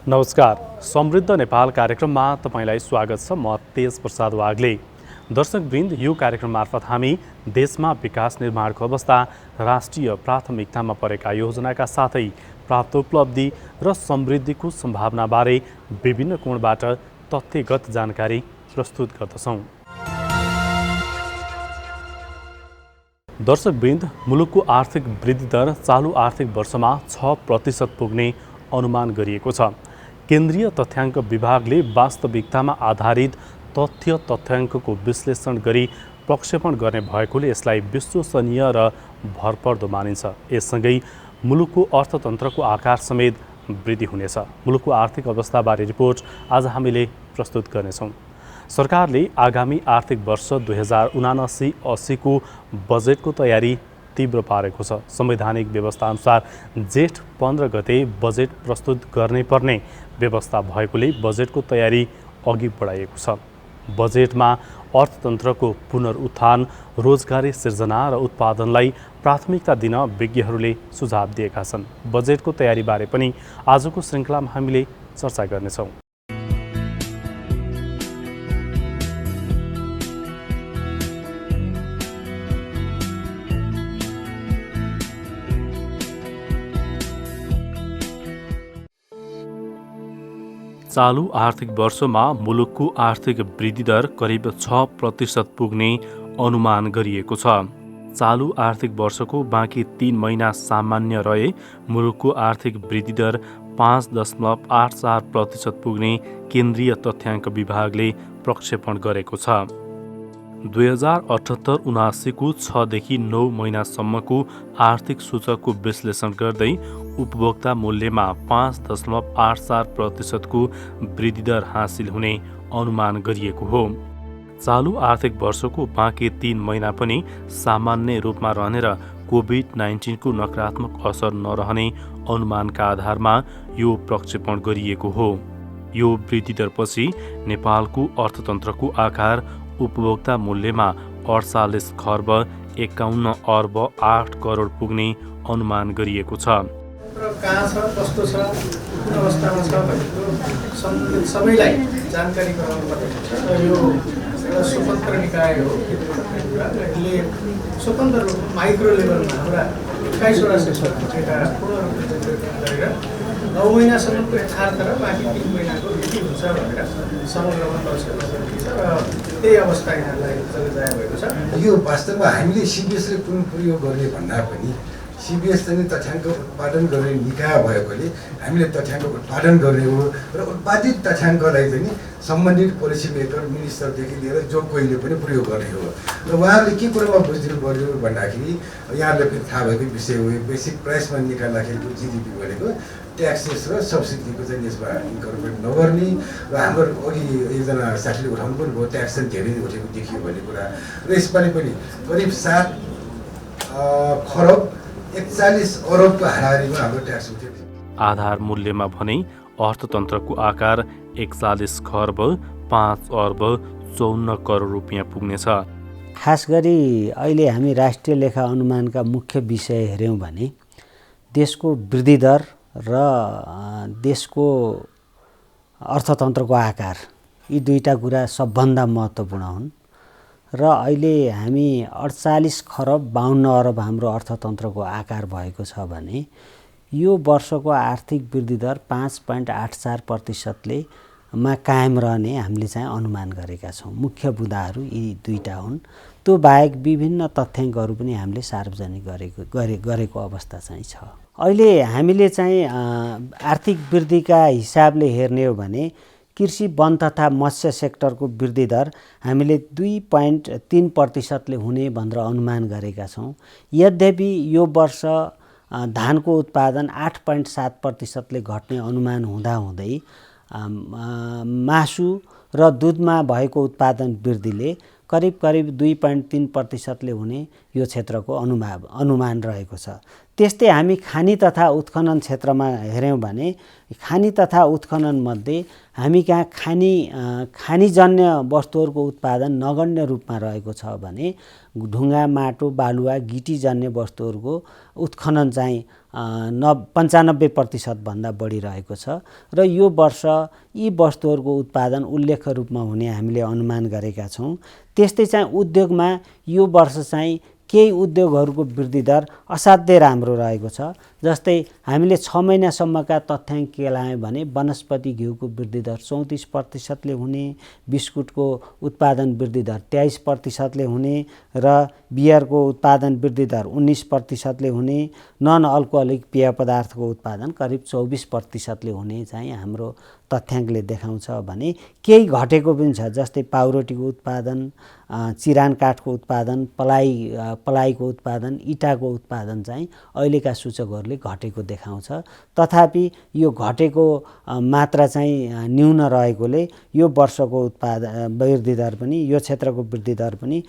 नमस्कार, समृद्ध नेपाल कार्यक्रममा तपाईंलाई स्वागत छ। म तेज प्रसाद वाग्ले। दर्शकवृन्द, यो कार्यक्रम मार्फत हामी देशमा विकास निर्माणको अवस्था, राष्ट्रिय प्राथमिकतामा परेका योजनाका साथै प्राप्त उपलब्धि र समृद्धिको सम्भावनाबारे विभिन्न कोणबाट तथ्यगत जानकारी प्रस्तुत गर्दछौँ। दर्शकवृन्द, मुलुकको आर्थिक वृद्धि दर चालु आर्थिक वर्षमा 6% पुग्ने अनुमान गरिएको छ। केन्द्रीय तथ्याङ्क विभागले वास्तविकतामा आधारित तथ्याङ्कको विश्लेषण गरी प्रक्षेपण गर्ने भएकोले यसलाई विश्वसनीय र भरपर्दो मानिन्छ। यससँगै मुलुकको अर्थतन्त्रको आकार समेत वृद्धि हुनेछ। मुलुकको आर्थिक अवस्थाबारे रिपोर्ट आज हामीले प्रस्तुत गर्नेछौँ। सरकारले आगामी आर्थिक वर्ष 2079-80 को बजेटको तयारी तीव्र पारेको छ। संवैधानिक व्यवस्थाअनुसार जेठ 15 गते बजेट प्रस्तुत गर्ने पर्ने व्यवस्था भएकोले बजेटको तयारी अघि बढाइएको छ। बजेटमा अर्थतन्त्रको पुनरुत्थान, रोजगारी सिर्जना र उत्पादनलाई प्राथमिकता दिन विज्ञहरूले सुझाव दिएका छन्। बजेटको तयारीबारे पनि आजको श्रृङ्खलामा हामीले चर्चा गर्नेछौँ। चालु आर्थिक वर्षमा मुलुकको आर्थिक वृद्धि दर करिब 6% पुग्ने अनुमान गरिएको छ। चालु आर्थिक वर्षको बाँकी 3 महिना सामान्य रहे मुलुकको आर्थिक वृद्धि दर 5.84% पुग्ने केन्द्रीय तथ्याङ्क विभागले प्रक्षेपण गरेको छ। 2078-79 को 6 देखि 9 महिनासम्मको आर्थिक सूचकको विश्लेषण गर्दै उपभोक्ता मूल्यमा 5.84% को वृद्धि दर हासिल हुने अनुमान गरिएको हो। चालु आर्थिक वर्षको बाँकी 3 महिना पनि सामान्य रूपमा रहने र कोभिड-19 को नकारात्मक असर नरहने अनुमानका आधारमा यो प्रक्षेपण गरिएको हो। यो वृद्धि दरपछि नेपालको अर्थतन्त्रको आकार उपभोक्ता मूल्यमा 48 खर्ब 51 अर्ब 8 करोड पुग्ने अनुमान गरिएको छ। कहाँ छ, कस्तो छ, कुन अवस्थामा छ भनेको सबैलाई जानकारी गराउनुपर्ने हुन्छ। र यो एउटा स्वतन्त्र निकाय हो। यसले स्वतन्त्र रूपमा माइक्रो लेभलमा हाम्रा 21वटा सेक्टरका पूर्ण रूपले जेनरेट गरेर 9 महिनासम्मको यथार्थ र बाँकी 3 महिनाको के हुन्छ भनेर समग्रमा प्रक्षेपण गरिन्छ र त्यही अवस्था यहाँलाई जगजाय भएको छ। यो वास्तवमा हामीले सिबिएसले कुन प्रयोग गर्ने भन्दा पनि सिबिएस चाहिँ तथ्याङ्क उत्पादन गर्ने निकाय भएकोले हामीले तथ्याङ्क उत्पादन गर्ने हो र उत्पादित तथ्याङ्कलाई पनि सम्बन्धित पोलिसी मेकर, मिनिस्टरदेखि लिएर जो कोहीले पनि प्रयोग गर्ने हो। र उहाँहरूले के कुरोमा बुझिदिनु पर्यो भन्दाखेरि यहाँहरूलाई पनि थाहा भएको विषय हो। बेसिक प्राइसमा निकाल्दाखेरिको जिडिपी भनेको ट्याक्सेस र सब्सिडीको चाहिँ यसमा इन्कर्पोरेट नगर्ने र हाम्रो अघि एकजना साथीले उठाउनु पनि भयो, ट्याक्स चाहिँ धेरै उठेको देखियो भन्ने कुरा। र यसपालि पनि करिब 7 खरब 41 अरबको हाराहारीमा हाम्रो ट्याक्स उठ्यो। आधार मूल्यमा भने अर्थतन्त्रको आकार 41 खर्ब 5 अर्ब 54 करोड रुपियाँ पुग्नेछ। खास गरी अहिले हामी राष्ट्रिय लेखा अनुमानका मुख्य विषय हेऱ्यौँ भने देशको वृद्धि दर र देशको अर्थतन्त्रको आकार, यी दुईटा कुरा सबभन्दा महत्त्वपूर्ण हुन्। र अहिले हामी 48 खरब 52 अरब हाम्रो अर्थतन्त्रको आकार भएको छ भने यो वर्षको आर्थिक वृद्धि दर 5.84% मा कायम रहने हामीले चाहिँ अनुमान गरेका छौँ। मुख्य बुँदाहरू यी दुईटा हुन्। त्यो बाहेक विभिन्न तथ्याङ्कहरू पनि हामीले सार्वजनिक गरेको अवस्था चाहिँ छ। अहिले हामीले चाहिँ आर्थिक वृद्धिका हिसाबले हेर्ने हो भने कृषि, वन तथा मत्स्य सेक्टरको वृद्धि दर हामीले 2.3% हुने भनेर अनुमान गरेका छौँ। यद्यपि यो वर्ष धानको उत्पादन 8.7% घट्ने अनुमान हुँदाहुँदै मासु र दुधमा भएको उत्पादन वृद्धिले करिब 2.3% हुने यो क्षेत्रको अनुमान रहेको छ। त्यस्तै हामी खानी तथा उत्खनन क्षेत्रमा हेऱ्यौँ भने खानी तथा उत्खननमध्ये हामी कहाँ खानीजन्य वस्तुहरूको उत्पादन नगण्य रूपमा रहेको छ भने ढुङ्गा माटो बालुवा गिटीजन्य वस्तुहरूको उत्खनन चाहिँ 95% भन्दा बढी रहेको छ र यो वर्ष यी वस्तुहरूको उत्पादन उल्लेख्य रूपमा हुने हामीले अनुमान गरेका छौँ। त्यस्तै चाहिँ उद्योगमा यो वर्ष चाहिँ केही उद्योगहरूको वृद्धि दर असाध्यै राम्रो रहेको छ। जस्तै हामीले 6 महिनासम्मका तथ्याङ्क के लायौँ भने वनस्पति घिउको वृद्धि दर 34%ले हुने, बिस्कुटको उत्पादन वृद्धि दर 23%ले हुने र बियरको उत्पादन वृद्धि दर 19%ले हुने, नन अल्कोहलिक पेय पदार्थको उत्पादन करिब 24%ले हुने चाहिँ हाम्रो तथ्याङ्कले देखाउँछ भने केही घटेको पनि छ। जस्तै पाउरोटीको उत्पादन, चिरान काठको उत्पादन, पलाईको उत्पादन, इँटाको उत्पादन चाहिँ अहिलेका सूचकहरूले घटेको देखाउँछ। तथापि यो घटेको मात्रा चाहिँ न्यून रहेकोले यो वर्षको उत्पादन वृद्धि दर पनि यो क्षेत्रको वृद्धि दर पनि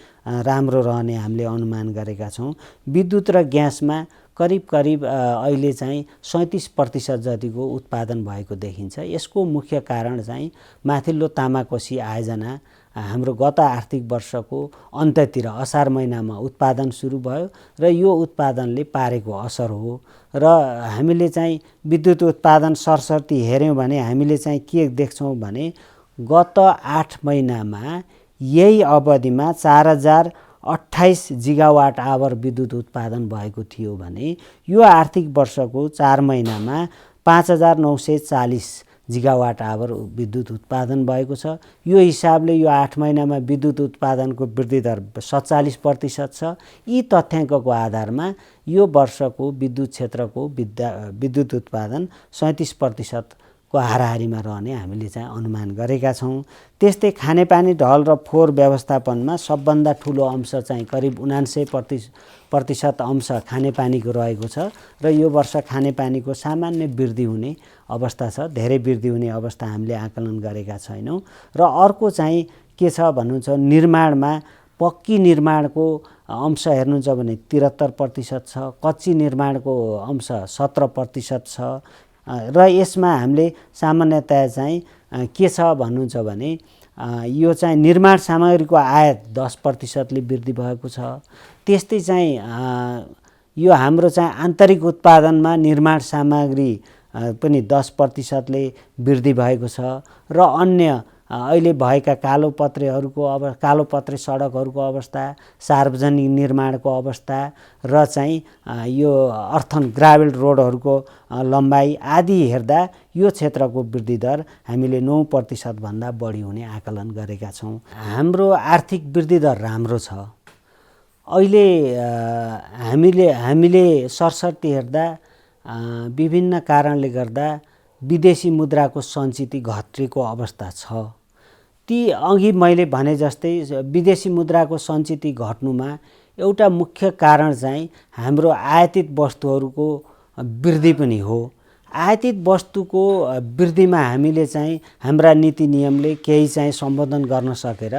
राम्रो रहने हामीले अनुमान गरेका छौँ। विद्युत र ग्यासमा करिब अहिले चाहिँ 37% जतिको उत्पादन भएको देखिन्छ। यसको मुख्य कारण चाहिँ माथिल्लो तामाकोशी आयोजना हाम्रो गत आर्थिक वर्षको अन्त्यतिर असार महिनामा उत्पादन सुरु भयो र यो उत्पादनले पारेको असर हो। र हामीले चाहिँ विद्युत उत्पादन सरसर्ती हेऱ्यौँ भने हामीले चाहिँ के देख्छौँ भने गत 8 महिनामा यही अवधिमा 4028 जिगावाट आवर विद्युत उत्पादन भएको थियो भने यो आर्थिक वर्षको 4 महिनामा 5940 जिगावाट आवर विद्युत उत्पादन भएको छ। यो हिसाबले यो 8 महिनामा विद्युत उत्पादनको वृद्धि दर 47% छ। यी तथ्याङ्कको आधारमा यो वर्षको विद्युत क्षेत्रको विद्युत उत्पादन 37% को हाराहारीमा रहने हामीले चाहिँ अनुमान गरेका छौँ। त्यस्तै खानेपानी ढल र फोहोर व्यवस्थापनमा सबभन्दा ठुलो अंश चाहिँ करिब 79% अंश खानेपानीको रहेको छ र यो वर्ष खानेपानीको सामान्य वृद्धि हुने अवस्था छ। धेरै वृद्धि हुने अवस्था हामीले आकलन गरेका छैनौँ। र अर्को चाहिँ के छ भन्नुहुन्छ निर्माणमा पक्की निर्माणको अंश हेर्नुहुन्छ भने 73% छ, कच्ची निर्माणको अंश 17% छ र यसमा हामीले सामान्यतया चाहिँ के छ भन्नुहुन्छ भने यो चाहिँ निर्माण सामग्रीको आयात 10%ले वृद्धि भएको छ। त्यस्तै चाहिँ यो हाम्रो चाहिँ आन्तरिक उत्पादनमा निर्माण सामग्री पनि 10%ले वृद्धि भएको छ र अन्य अहिले भएका कालोपत्रे सडकहरूको अवस्था, सार्वजनिक निर्माणको अवस्था र चाहिँ यो अर्थन ग्राभेल रोडहरूको लम्बाइ आदि हेर्दा यो क्षेत्रको वृद्धि दर हामीले 9% भन्दा बढी हुने आकलन गरेका छौँ। हाम्रो आर्थिक वृद्धि दर राम्रो छ। अहिले हामीले सरसर्ती हेर्दा विभिन्न कारणले गर्दा विदेशी मुद्राको सञ्चिति घटेको अवस्था छ। ती अघि मैले भने जस्तै विदेशी मुद्राको सञ्चिति घट्नुमा एउटा मुख्य कारण चाहिँ हाम्रो आयातित वस्तुहरूको वृद्धि पनि हो। आयातित वस्तुको वृद्धिमा हामीले चाहिँ हाम्रा नीति नियमले केही चाहिँ सम्बोधन गर्न सकेर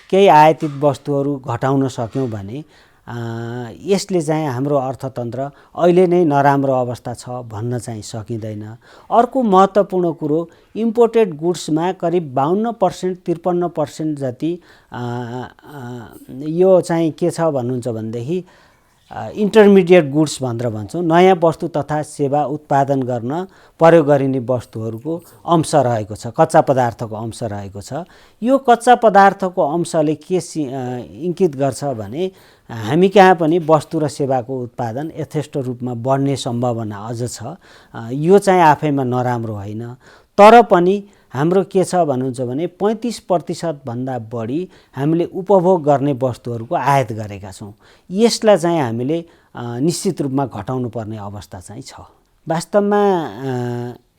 केही आयातित वस्तुहरू घटाउन सक्यौँ भने यसले चाहिँ हाम्रो अर्थतन्त्र अहिले नै नराम्रो अवस्था छ भन्न चाहिँ सकिँदैन। अर्को महत्त्वपूर्ण कुरो इम्पोर्टेड गुड्समा करिब 52% 53% जति यो चाहिँ के छ भन्नुहुन्छ भनेदेखि इन्टरमिडिएट गुड्स भनेर भन्छौँ, नयाँ वस्तु तथा सेवा उत्पादन गर्न प्रयोग गरिने वस्तुहरूको अंश रहेको छ, कच्चा पदार्थको अंश रहेको छ। यो कच्चा पदार्थको अंशले के इङ्गित गर्छ भने हामी कहाँ पनि वस्तु र सेवाको उत्पादन यथेष्ट रूपमा बढ्ने सम्भावना अझ छ। यो चाहिँ आफैमा नराम्रो होइन, तर पनि हाम्रो के छ भन्नुहुन्छ भने 35% भन्दा बढी हामीले उपभोग गर्ने वस्तुहरूको आयात गरेका छौँ। यसलाई चाहिँ हामीले निश्चित रूपमा घटाउनु पर्ने अवस्था चाहिँ छ। वास्तवमा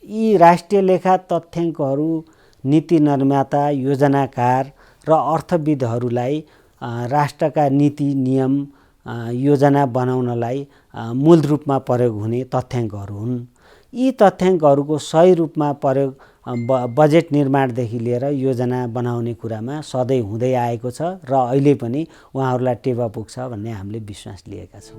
यी राष्ट्रिय लेखा तथ्याङ्कहरू नीति निर्माता, योजनाकार र अर्थविदहरूलाई राष्ट्रका नीति नियम योजना बनाउनलाई मूल रूपमा प्रयोग हुने तथ्याङ्कहरू हुन्। यी तथ्याङ्कहरूको सही रूपमा प्रयोग बजेट निर्माणदेखि लिएर योजना बनाउने कुरामा सधैँ हुँदै आएको छ र अहिले पनि उहाँहरूलाई टेवा पुग्छ भन्ने हामीले विश्वास लिएका छौँ।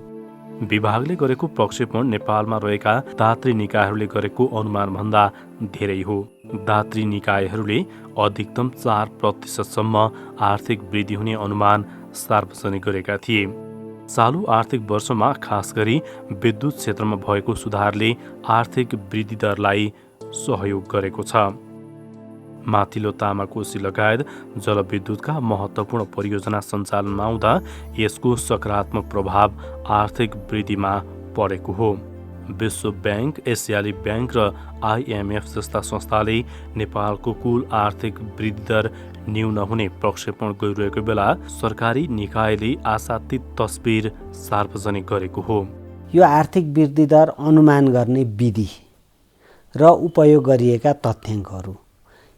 विभागले गरेको प्रक्षेपण नेपालमा रहेका दात्री निकायहरूले गरेको अनुमानभन्दा धेरै हो। दात्री निकायहरूले अधिकतम 4% आर्थिक वृद्धि हुने अनुमान सार्वजनिक गरेका थिए। चालु आर्थिक वर्षमा खास गरी विद्युत क्षेत्रमा भएको सुधारले आर्थिक वृद्धि दरलाई सहयोग गरेको छ। माथिल्लो तामाकोशी लगायत जलविद्युतका महत्त्वपूर्ण परियोजना सञ्चालनमा आउँदा यसको सकारात्मक प्रभाव आर्थिक वृद्धिमा परेको हो। विश्व ब्याङ्क, एसियाली ब्याङ्क र IMF जस्ता संस्थाले नेपालको कुल आर्थिक वृद्धि दर न्यून हुने प्रक्षेपण गरिरहेको बेला सरकारी निकायले आशातीत तस्बिर सार्वजनिक गरेको हो। यो आर्थिक वृद्धि दर अनुमान गर्ने विधि र उपयोग गरिएका तथ्याङ्कहरू,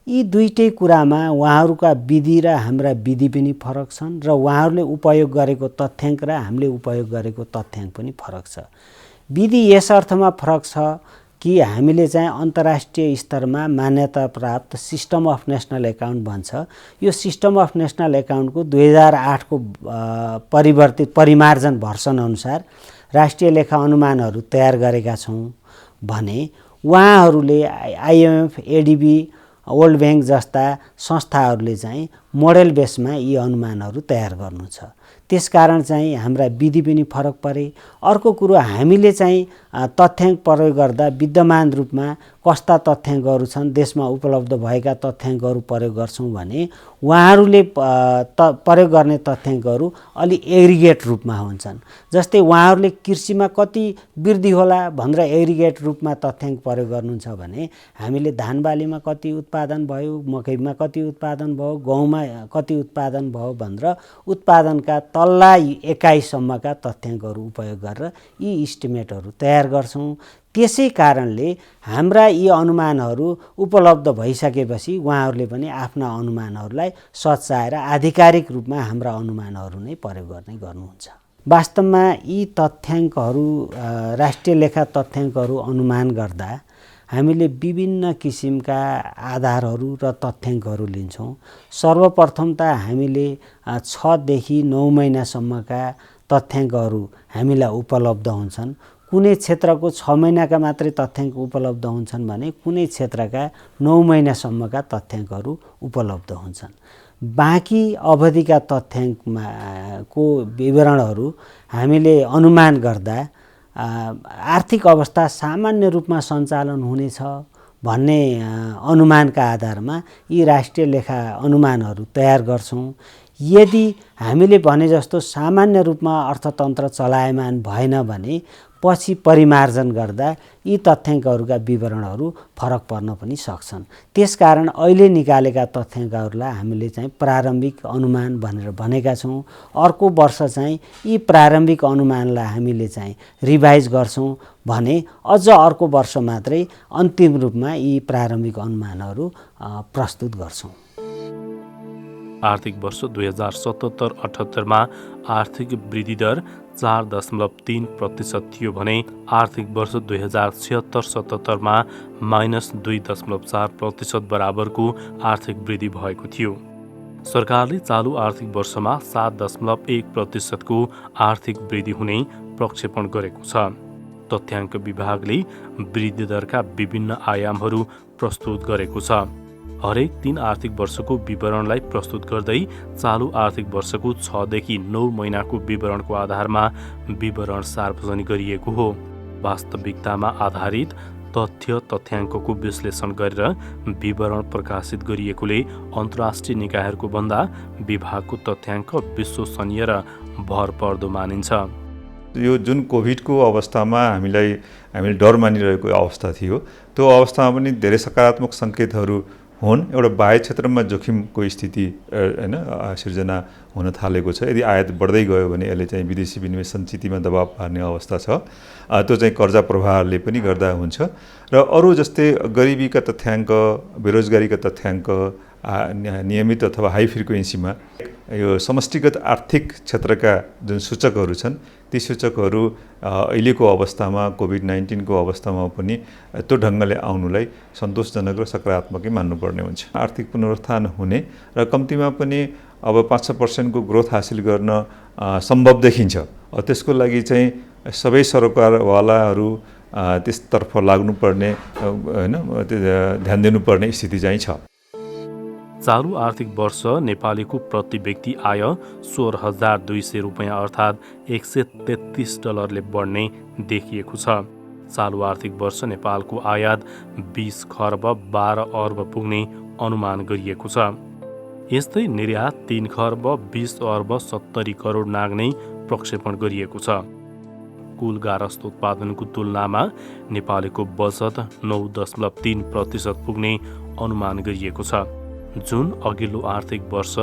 यी दुईटै कुरामा उहाँहरूका विधि र हाम्रा विधि पनि फरक छन् र उहाँहरूले उपयोग गरेको तथ्याङ्क र हामीले उपयोग गरेको तथ्याङ्क पनि फरक छ। विधि यस अर्थमा फरक छ कि हामीले चाहिँ अन्तर्राष्ट्रिय स्तरमा मान्यता प्राप्त सिस्टम अफ नेसनल एकाउन्ट भन्छ। यो सिस्टम अफ नेसनल एकाउन्टको 2008 को परिवर्तित परिमार्जन भर्सन अनुसार राष्ट्रिय लेखा अनुमानहरू तयार गरेका छौँ भने उहाँहरूले IMF, ADB, वर्ल्ड ब्याङ्क जस्ता संस्थाहरूले चाहिँ मोडेल बेसमा यी अनुमानहरू तयार गर्नु छ। त्यसकारण चाहिँ हाम्रा विधि पनि फरक परे। अर्को कुरो, हामीले चाहिँ तथ्याङ्क प्रयोग गर्दा विद्यमान रूपमा कस्ता तथ्याङ्कहरू छन्, देशमा उपलब्ध भएका तथ्याङ्कहरू प्रयोग गर्छौँ भने उहाँहरूले प्रयोग गर्ने तथ्याङ्कहरू अलि एग्रिगेट रूपमा हुन्छन्। जस्तै उहाँहरूले कृषिमा कति वृद्धि होला भनेर एग्रिगेट रूपमा तथ्याङ्क प्रयोग गर्नुहुन्छ भने हामीले धान बालीमा कति उत्पादन भयो, मकैमा कति उत्पादन भयो, गहुँमा कति उत्पादन भयो भनेर उत्पादनका तल्ला एकाइसम्मका तथ्याङ्कहरू उपयोग गरेर यी इस्टिमेटहरू तयार गर्छौँ। त्यसै कारणले हाम्रा यी अनुमानहरू उपलब्ध भइसकेपछि उहाँहरूले पनि आफ्ना अनुमानहरूलाई सच्याएर आधिकारिक रूपमा हाम्रा अनुमानहरू नै प्रयोग गर्नुहुन्छ। वास्तवमा यी तथ्याङ्कहरू, राष्ट्रिय लेखा तथ्याङ्कहरू अनुमान गर्दा हामीले विभिन्न किसिमका आधारहरू र तथ्याङ्कहरू लिन्छौँ। सर्वप्रथम त हामीले 6 देखि 9 महिनासम्मका तथ्याङ्कहरू हामीलाई उपलब्ध हुन्छन्। कुनै क्षेत्रको 6 महिनाका मात्रै तथ्याङ्क उपलब्ध हुन्छन् भने कुनै क्षेत्रका 9 महिनासम्मका तथ्याङ्कहरू उपलब्ध हुन्छन्। बाँकी अवधिका तथ्याङ्कमा को विवरणहरू हामीले अनुमान गर्दा आर्थिक अवस्था सामान्य रूपमा सञ्चालन हुनेछ भन्ने अनुमानका आधारमा यी राष्ट्रिय लेखा अनुमानहरू तयार गर्छौँ। यदि हामीले भने जस्तो सामान्य रूपमा अर्थतन्त्र चलायमान भएन भने पछि परिमार्जन गर्दा यी तथ्याङ्कहरूका विवरणहरू फरक पर्न पनि सक्छन्। त्यसकारण अहिले निकालेका तथ्याङ्कहरूलाई हामीले चाहिँ प्रारम्भिक अनुमान भनेर भनेका छौँ। अर्को वर्ष चाहिँ यी प्रारम्भिक अनुमानलाई हामीले चाहिँ रिभाइज गर्छौँ भने अझ अर्को वर्ष मात्रै अन्तिम रूपमा यी प्रारम्भिक अनुमानहरू प्रस्तुत गर्छौँ। आर्थिक वर्ष 2077-78 मा आर्थिक वृद्धि दर 4.3% थियो भने आर्थिक वर्ष 2076-77 मा -2.4% बराबरको आर्थिक वृद्धि भएको थियो। सरकारले चालु आर्थिक वर्षमा 7.1% को आर्थिक वृद्धि हुने प्रक्षेपण गरेको छ। तथ्याङ्क विभागले वृद्धि दरका विभिन्न आयामहरू प्रस्तुत गरेको छ। हरेक 3 आर्थिक वर्षको विवरणलाई प्रस्तुत गर्दै चालु आर्थिक वर्षको 6 देखि 9 महिनाको विवरणको आधारमा विवरण सार्वजनिक गरिएको हो। वास्तविकतामा आधारित तथ्याङ्कको विश्लेषण गरेर विवरण प्रकाशित गरिएकोले अन्तर्राष्ट्रिय निकायहरूको भन्दा विभागको तथ्याङ्क विश्वसनीय र भरपर्दो मानिन्छ। यो जुन कोभिडको अवस्थामा हामीले डर मानिरहेको अवस्था थियो, त्यो अवस्थामा पनि धेरै सकारात्मक सङ्केतहरू हुन्। एउटा बाह्य क्षेत्रमा जोखिमको स्थिति सिर्जना हुन थालेको छ। यदि आयात बढ्दै गयो भने यसले चाहिँ विदेशी विनिमय सञ्चितमा दबाव पार्ने अवस्था छ। त्यो चाहिँ कर्जा प्रवाहले पनि गर्दा हुन्छ। र अरू जस्तै गरिबीका तथ्याङ्क, बेरोजगारीका तथ्याङ्क, नियमित अथवा हाई फ्रिक्वेन्सीमा यो समष्टिगत आर्थिक क्षेत्रका जुन सूचकहरू छन् ती सूचकहरू अहिलेको अवस्थामा कोभिड-19 को अवस्थामा पनि त्यो ढङ्गले आउनुलाई सन्तोषजनक र सकारात्मकै मान्नुपर्ने हुन्छ। आर्थिक पुनरुत्थान हुने र कम्तीमा पनि अब 5% को ग्रोथ हासिल गर्न सम्भव देखिन्छ। त्यसको लागि चाहिँ सबै सरकारवालाहरू त्यसतर्फ लाग्नुपर्ने हैन ध्यान दिनुपर्ने स्थिति चाहिँ छ। चालु आर्थिक वर्ष नेपालीको प्रति व्यक्ति आय 16,200 रुपैयाँ अर्थात् $133 बढ्ने देखिएको छ। चालु आर्थिक वर्ष नेपालको आयात 20 खर्ब 12 अर्ब पुग्ने अनुमान गरिएको छ। यस्तै निर्यात 3 खर्ब 20 अर्ब 70 करोड नाग्ने प्रक्षेपण गरिएको छ। कुल गारस्थ उत्पादनको तुलनामा नेपालीको बचत 9.3% पुग्ने अनुमान गरिएको छ, जुन अघिल्लो आर्थिक वर्ष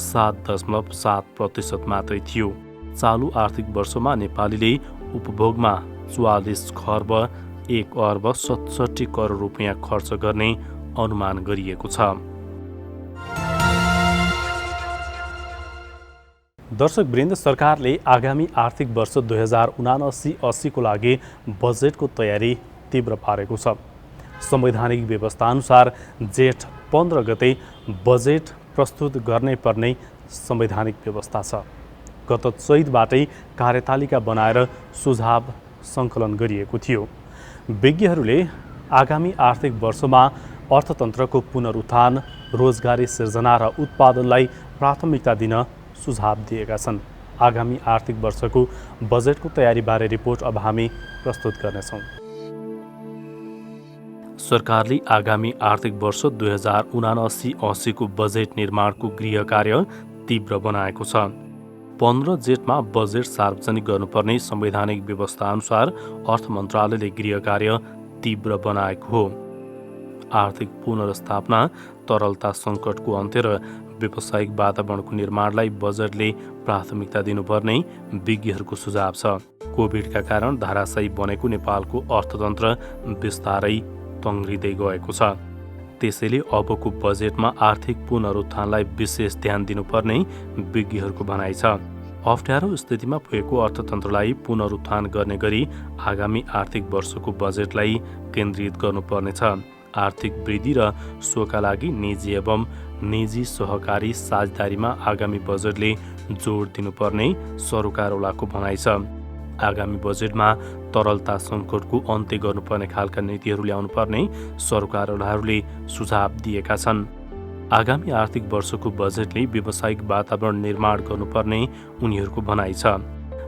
7.7% मात्रै थियो। चालु आर्थिक वर्षमा नेपालीले उपभोगमा 44 खर्ब 1 अर्ब 67 करोड रुपैयाँ खर्च गर्ने अनुमान गरिएको छ। दर्शकवृन्द, सरकारले आगामी आर्थिक वर्ष 2079-80 को लागि बजेटको तयारी तीव्र पारेको छ। संवैधानिक व्यवस्थाअनुसार जेठ 15 गते बजेट प्रस्तुत गर्नै पर्ने संवैधानिक व्यवस्था छ। गत चैतबाटै कार्यतालिका बनाएर सुझाव सङ्कलन गरिएको थियो। विज्ञहरूले आगामी आर्थिक वर्षमा अर्थतन्त्रको पुनरुत्थान, रोजगारी सिर्जना र उत्पादनलाई प्राथमिकता दिन सुझाव दिएका छन्। आगामी आर्थिक वर्षको बजेटको तयारीबारे रिपोर्ट अब हामी प्रस्तुत गर्नेछौँ। सरकारले आगामी आर्थिक वर्ष 2079-80 को बजेट निर्माणको गृह कार्य तीव्र बनाएको छ। 15 जेठमा बजेट सार्वजनिक गर्नुपर्ने संवैधानिक व्यवस्थाअनुसार अर्थ मन्त्रालयले गृह कार्य तीव्र बनाएको हो। आर्थिक पुनर्स्थापना, तरलता सङ्कटको अन्त्य र व्यावसायिक वातावरणको निर्माणलाई बजेटले प्राथमिकता दिनुपर्ने विज्ञहरूको सुझाव छ। कोभिडका कारण धाराशायी बनेको नेपालको अर्थतन्त्र बिस्तारै तङ्ग्रिँदै गएको छ। त्यसैले अबको बजेटमा आर्थिक पुनरुत्थानलाई विशेष ध्यान दिनुपर्ने विज्ञहरूको भनाइ छ। अप्ठ्यारो स्थितिमा पुगेको अर्थतन्त्रलाई पुनरुत्थान गर्ने गरी आगामी आर्थिक वर्षको बजेटलाई केन्द्रित गर्नुपर्नेछ। आर्थिक वृद्धि र सोका लागि निजी एवं निजी सहकारी साझेदारीमा आगामी बजेटले जोड दिनुपर्ने सरकारवालाको भनाइ छ। आगामी बजेटमा तरलता सङ्कटको अन्त्य गर्नुपर्ने खालका नीतिहरू ल्याउनुपर्ने सरकारवालाहरूले सुझाव दिएका छन्। आगामी आर्थिक वर्षको बजेटले व्यावसायिक वातावरण निर्माण गर्नुपर्ने उनीहरूको भनाइ छ।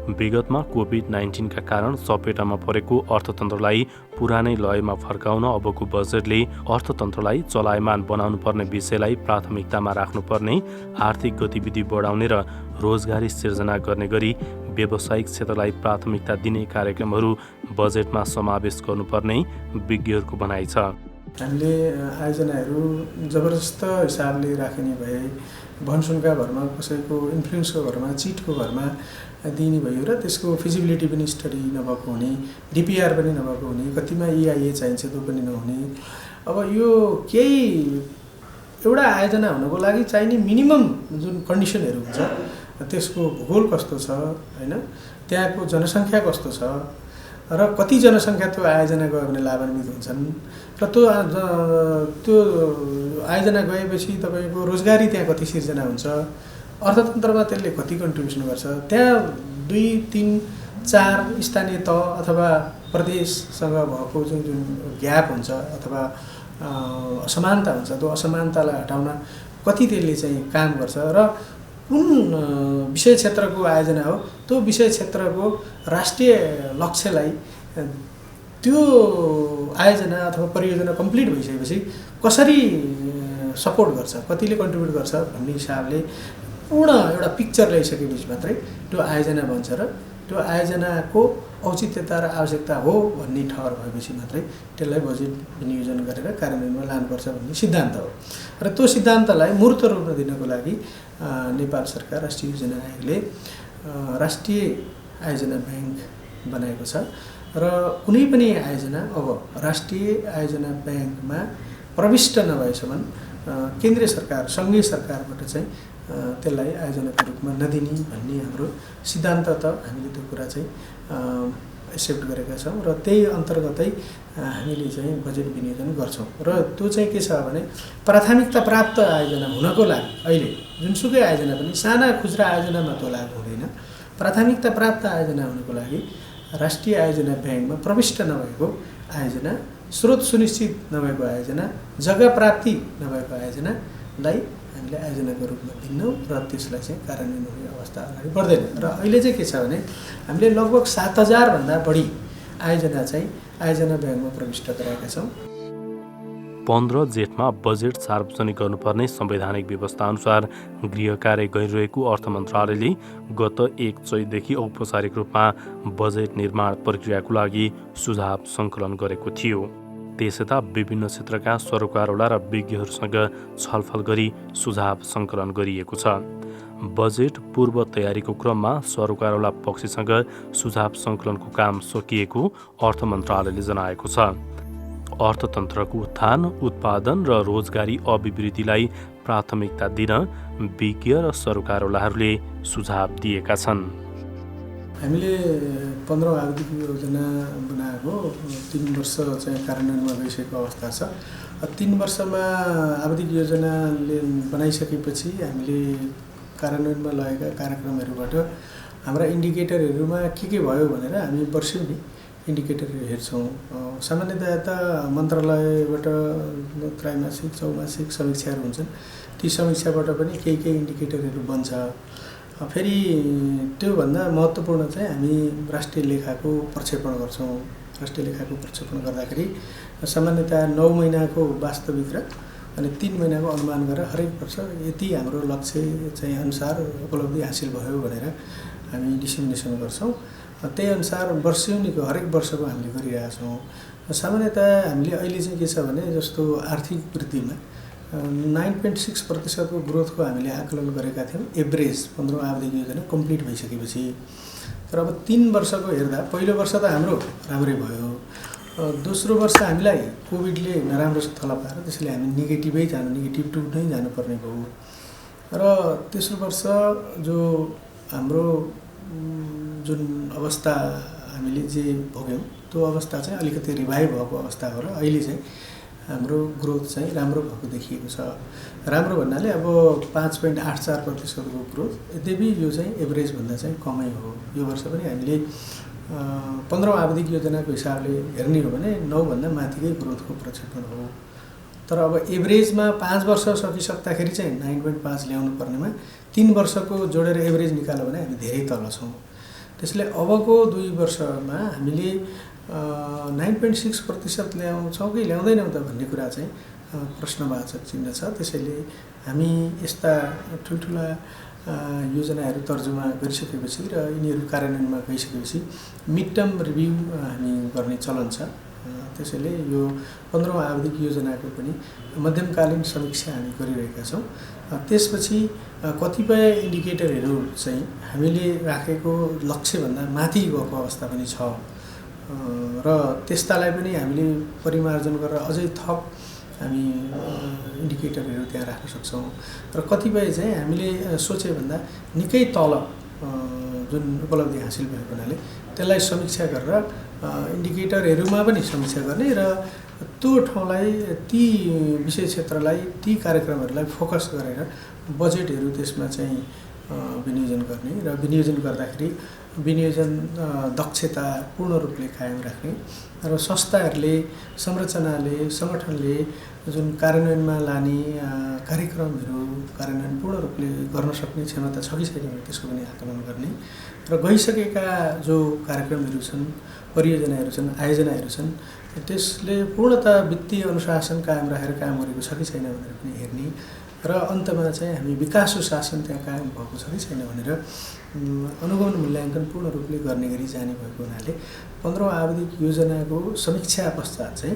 विगतमा कोभिड-19 का कारण चपेटामा परेको अर्थतन्त्रलाई पुरानै लयमा फर्काउन अबको बजेटले अर्थतन्त्रलाई चलायमान बनाउनु पर्ने विषयलाई प्राथमिकतामा राख्नुपर्ने, आर्थिक गतिविधि बढाउने र रोजगारी सिर्जना गर्ने गरी व्यावसायिक क्षेत्रलाई प्राथमिकता दिने कार्यक्रमहरू बजेटमा समावेश गर्नुपर्ने विज्ञहरूको भनाइ छ। हामीले आयोजनाहरू जबरजस्त हिसाबले राखिने भए, भनसुनका भरमा, कसैको इन्फ्लुएन्सको भरमा, चिटको भरमा दिने भयो र त्यसको फिजिबिलिटी पनि स्टडी नभएको हुने, डिपिआर पनि नभएको हुने, कतिमा EIA चाहिन्छ त्यो पनि नहुने। अब यो केही एउटा आयोजना हुनको लागि चाहिने मिनिमम जुन कन्डिसनहरू हुन्छ त्यसको भूगोल कस्तो छ हैन, त्यहाँको जनसङ्ख्या कस्तो छ र कति जनसङ्ख्या त्यो आयोजना गयो भने लाभान्वित हुन्छन् र त्यो आयोजना गएपछि तपाईँको रोजगारी त्यहाँ कति सिर्जना हुन्छ, अर्थतन्त्रमा त्यसले कति कन्ट्रिब्युसन गर्छ, त्यहाँ 2, 3, 4 स्थानीय तह अथवा प्रदेशसँग भएको जुन ग्याप हुन्छ अथवा असमानता हुन्छ त्यो असमानतालाई हटाउन कति त्यसले चाहिँ काम गर्छ र कुन विषय क्षेत्रको आयोजना हो त्यो विषय क्षेत्रको राष्ट्रिय लक्ष्यलाई त्यो आयोजना अथवा परियोजना कम्प्लिट भइसकेपछि कसरी सपोर्ट गर्छ, कतिले कन्ट्रिब्युट गर्छ भन्ने हिसाबले पूर्ण एउटा पिक्चर ल्याइसकेपछि मात्रै त्यो आयोजना बन्छ र त्यो आयोजनाको औचित्यता र आवश्यकता हो भन्ने ठहर भएपछि मात्रै त्यसलाई बजेट विनियोजन गरेर कार्यान्वयनमा लानुपर्छ भन्ने सिद्धान्त हो। र त्यो सिद्धान्तलाई मूर्त रूपमा दिनको लागि नेपाल सरकार राष्ट्रिय योजना आयोगले राष्ट्रिय आयोजना ब्याङ्क बनाएको छ र कुनै पनि आयोजना अब राष्ट्रिय आयोजना ब्याङ्कमा प्रविष्ट नभएसम्म केन्द्रीय सरकार सङ्घीय सरकारबाट चाहिँ त्यसलाई आयोजनाको रूपमा नदिने भन्ने हाम्रो सिद्धान्त त हामीले त्यो कुरा चाहिँ एक्सेप्ट गरेका छौँ र त्यही अन्तर्गतै हामीले चाहिँ बजेट विनियोजन गर्छौँ र त्यो चाहिँ के छ भने प्राथमिकता प्राप्त आयोजना हुनको लागि अहिले जुनसुकै आयोजना पनि साना खुद्रा आयोजनामा त्यो लागु हुँदैन। प्राथमिकता प्राप्त आयोजना हुनको लागि राष्ट्रिय आयोजना ब्याङ्कमा प्रविष्ट नभएको आयोजना, स्रोत सुनिश्चित नभएको आयोजना, जग्गा प्राप्ति नभएको आयोजनालाई हामीले आयोजनाको रूपमा दिन्नौँ र त्यसलाई चाहिँ कार्यान्वयन हुने अवस्था अगाडि बढ्दैन। र अहिले चाहिँ के छ भने हामीले लगभग 7,000 भन्दा बढी आयोजना चाहिँ आयोजना ब्याङ्कमा प्रविष्ट गराएका छौँ। 15 जेठमा बजेट सार्वजनिक गर्नुपर्ने संवैधानिक व्यवस्था अनुसार गृह कार्य गरिरहेको अर्थ मन्त्रालयले गत 1 चैतदेखि औपचारिक रूपमा बजेट निर्माण प्रक्रियाको लागि सुझाव सङ्कलन गरेको थियो। त्यसयता विभिन्न क्षेत्रका सरोकारवाला र विज्ञहरूसँग छलफल गरी सुझाव सङ्कलन गरिएको छ। बजेट पूर्व तयारीको क्रममा सरोकारवाला पक्षसँग सुझाव सङ्कलनको काम सकिएको अर्थ मन्त्रालयले जनाएको छ। अर्थतन्त्रको उत्थान, उत्पादन र रोजगारी अभिवृद्धिलाई प्राथमिकता दिन विज्ञ र सरोकारवालाहरूले सुझाव दिएका छन्। हामीले 15 आवधिक योजना बनाएको 3 वर्ष चाहिँ कार्यान्वयनमा गइसकेको अवस्था छ। 3 वर्षमा आवधिक योजनाले बनाइसकेपछि हामीले कार्यान्वयनमा लगेका कार्यक्रमहरूबाट हाम्रा इन्डिकेटरहरूमा के भयो भनेर हामी वर्षेनी इन्डिकेटरहरू हेर्छौँ। सामान्यतया त मन्त्रालयबाट त्रैमासिक चौमासिक समीक्षाहरू हुन्छन्। ती समीक्षाबाट पनि केही इन्डिकेटरहरू बन्छ। फेरि त्योभन्दा महत्त्वपूर्ण चाहिँ हामी राष्ट्रिय लेखाको प्रक्षेपण गर्छौँ। राष्ट्रिय लेखाको प्रक्षेपण गर्दाखेरि सामान्यतया 9 महिनाको वास्तविक र अनि 3 महिनाको अनुमान गरेर हरेक वर्ष यति हाम्रो लक्ष्य चाहिँ अनुसार उपलब्धि हासिल भयो भनेर हामी डिसिमिनेसन गर्छौँ। त्यही अनुसार वर्षौनीको हरेक वर्षको हामीले गरिरहेका छौँ। सामान्यतया हामीले अहिले चाहिँ के छ भने जस्तो आर्थिक वृद्धिमा 9.6% को ग्रोथको हामीले आकलन गरेका थियौँ एभरेज 15 आवधिक योजना कम्प्लिट भइसकेपछि। तर अब 3 वर्षको हेर्दा पहिलो वर्ष त हाम्रो राम्रै भयो, दोस्रो वर्ष हामीलाई कोभिडले नराम्रो थला पाएर त्यसले हामी नेगेटिभ 2 नै जानुपर्ने भयो र तेस्रो वर्ष जो हाम्रो जुन अवस्था हामीले जे भोग्यौँ त्यो अवस्था चाहिँ अलिकति रिभाइभ भएको अवस्था हो र अहिले चाहिँ हाम्रो ग्रोथ चाहिँ राम्रो भएको देखिएको छ। राम्रो भन्नाले अब 5.84% को ग्रोथ, यद्यपि यो चाहिँ एभरेजभन्दा चाहिँ कमै हो। यो वर्ष पनि हामीले 15 आवधिक योजनाको हिसाबले हेर्ने हो भने 9 भन्दा माथिकै ग्रोथको प्रक्षेपण हो। तर अब एभरेजमा 5 वर्ष सकिसक्दाखेरि चाहिँ 9.5 ल्याउनु पर्नेमा 3 वर्षको जोडेर एभरेज निकाल्यो भने हामी धेरै तल छौँ। त्यसले अबको 2 वर्षमा हामीले 9.6% ल्याउँछौँ कि ल्याउँदैनौँ त भन्ने कुरा चाहिँ प्रश्नवाचक चिन्ह छ। त्यसैले हामी यस्ता ठुल्ठुला योजनाहरू तर्जुमा गरिसकेपछि र यिनीहरू कार्यान्वयनमा गइसकेपछि मिड टर्म रिभ्यू हामी गर्ने चलन छ। त्यसैले यो 15 आवधिक योजनाको पनि मध्यमकालीन समीक्षा हामी गरिरहेका छौँ। त्यसपछि कतिपय इन्डिकेटरहरू चाहिँ हामीले राखेको लक्ष्यभन्दा माथि गएको अवस्था पनि छ र त्यस्तालाई पनि हामीले परिमार्जन गरेर अझै थप हामी इन्डिकेटरहरू त्यहाँ राख्न सक्छौँ र कतिपय चाहिँ हामीले सोचेभन्दा निकै तल जुन उपलब्धि हासिल भएको हुनाले त्यसलाई समीक्षा गरेर इन्डिकेटरहरूमा पनि समीक्षा गर्ने र त्यो ठाउँलाई, ती विषय क्षेत्रलाई, ती कार्यक्रमहरूलाई फोकस गरेर बजेटहरू त्यसमा चाहिँ विनियोजन गर्ने र विनियोजन गर्दाखेरि विनियोजन दक्षता पूर्ण रूपले कायम राख्ने र संस्थाहरूले, संरचनाले, सङ्गठनले जुन कार्यान्वयनमा लाने कार्यक्रमहरू कार्यान्वयन पूर्ण रूपले गर्न सक्ने क्षमता छ कि छैन त्यसको पनि आकलन गर्ने र गइसकेका जो कार्यक्रमहरू छन्, परियोजनाहरू छन्, आयोजनाहरू छन् त्यसले पूर्णतः वित्तीय अनुशासन कायम राखेर काम गरेको छ कि छैन भनेर पनि हेर्ने र अन्तमा चाहिँ हामी विकास सुशासन त्यहाँ कायम भएको छ कि छैन भनेर अनुगमन मूल्याङ्कन पूर्ण रूपले गर्ने गरी जाने भएको हुनाले 15 आवधिक योजनाको समीक्षा पश्चात चाहिँ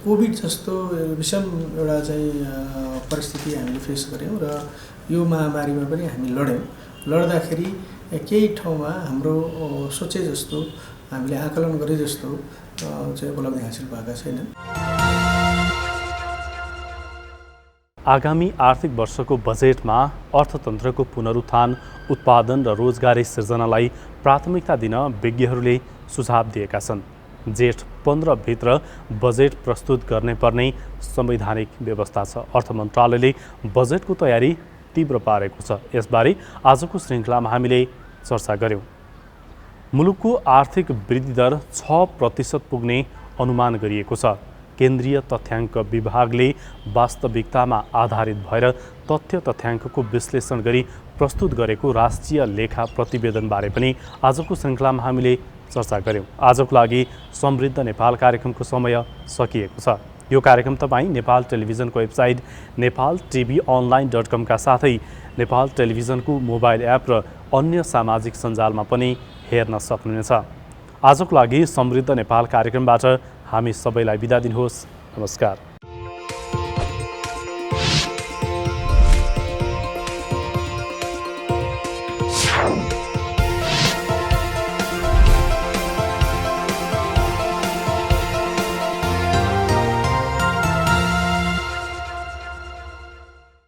कोभिड जस्तो विषम एउटा चाहिँ परिस्थिति हामीले फेस गऱ्यौँ र यो महामारीमा पनि हामी लड्दाखेरि केही ठाउँमा हाम्रो सोचे जस्तो हामीले आकलन गरे जस्तो चाहिँ उपलब्धि हासिल भएका छैनन्। आगामी आर्थिक वर्षको बजेटमा अर्थतन्त्रको पुनरुत्थान, उत्पादन र रोजगारी सिर्जनालाई प्राथमिकता दिन विज्ञहरूले सुझाव दिएका छन्। जेठ 15 भित्र बजेट प्रस्तुत गर्ने पर्ने संवैधानिक व्यवस्था छ। अर्थ मन्त्रालयले बजेटको तयारी तीव्र पारेको छ। यसबारे आजको श्रृङ्खलामा हामीले चर्चा गर्यौँ। मुलुकको आर्थिक वृद्धि दर 6% पुग्ने अनुमान गरिएको छ। केन्द्रीय तथ्याङ्क विभागले वास्तविकतामा आधारित भएर तथ्य तथ्याङ्कको विश्लेषण गरी प्रस्तुत गरेको राष्ट्रिय लेखा प्रतिवेदनबारे पनि आजको श्रृङ्खलामा हामीले चर्चा गर्यौँ। आजको लागि समृद्ध नेपाल कार्यक्रमको समय सकिएको छ। यो कार्यक्रम तपाईँ नेपाल टेलिभिजनको वेबसाइट nepaltvonline.com का साथै नेपाल टेलिभिजनको मोबाइल एप र अन्य सामाजिक सञ्जालमा पनि हेर्न सक्नुहुनेछ। आजको लागि समृद्ध नेपाल कार्यक्रमबाट हामी सबैलाई बिदा दिनुहोस्। नमस्कार।